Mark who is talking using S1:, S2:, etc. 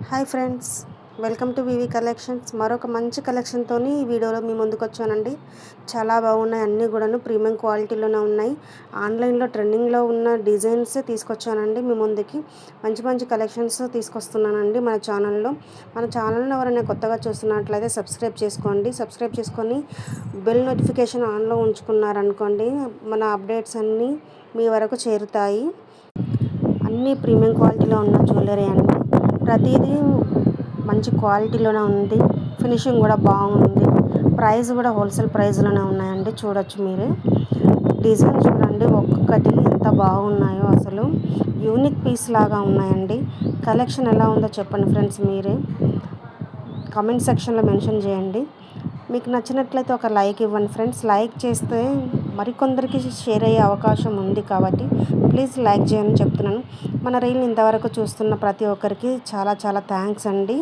S1: Hi friends, welcome to VV collections. మరొక మంచి కలెక్షన్తో ఈ వీడియోలో మీ ముందుకు వచ్చానండి. చాలా బాగున్నాయి, అన్నీ కూడాను ప్రీమియం క్వాలిటీలోనే ఉన్నాయి. ఆన్లైన్లో ట్రెండింగ్లో ఉన్న డిజైన్స్ తీసుకొచ్చానండి మీ ముందుకి. మంచి మంచి కలెక్షన్స్ తీసుకొస్తున్నానండి మన ఛానల్ని ఎవరైనా కొత్తగా చూస్తున్నట్లయితే సబ్స్క్రైబ్ చేసుకోండి. సబ్స్క్రైబ్ చేసుకొని బెల్ నోటిఫికేషన్ ఆన్లో ఉంచుకున్నారనుకోండి, మన అప్డేట్స్ అన్నీ మీ వరకు చేరుతాయి. అన్నీ ప్రీమియం క్వాలిటీలో ఉన్న జ్యువెలరీ అండి. ప్రతిదీ మంచి క్వాలిటీలోనే ఉంది, ఫినిషింగ్ కూడా బాగుంది. ప్రైస్ కూడా హోల్సేల్ ప్రైస్లోనే ఉన్నాయండి. చూడొచ్చు మీరే, డిజైన్ చూడండి ఒక్కొక్కటి ఎంత బాగున్నాయో, అసలు యూనిక్ పీస్ లాగా ఉన్నాయండి. కలెక్షన్ ఎలా ఉందో చెప్పండి ఫ్రెండ్స్, మీరే కామెంట్ సెక్షన్లో మెన్షన్ చేయండి. మీకు నచ్చినట్లయితే ఒక లైక్ ఇవ్వండి ఫ్రెండ్స్. లైక్ చేస్తే మరికొందరికి షేర్ అయ్యే అవకాశం ఉంది కాబట్టి ప్లీజ్ లైక్ చేయని చెప్తున్నాను. మన రీల్ని ఇంతవరకు చూస్తున్న ప్రతి ఒక్కరికి చాలా చాలా థ్యాంక్స్ అండి.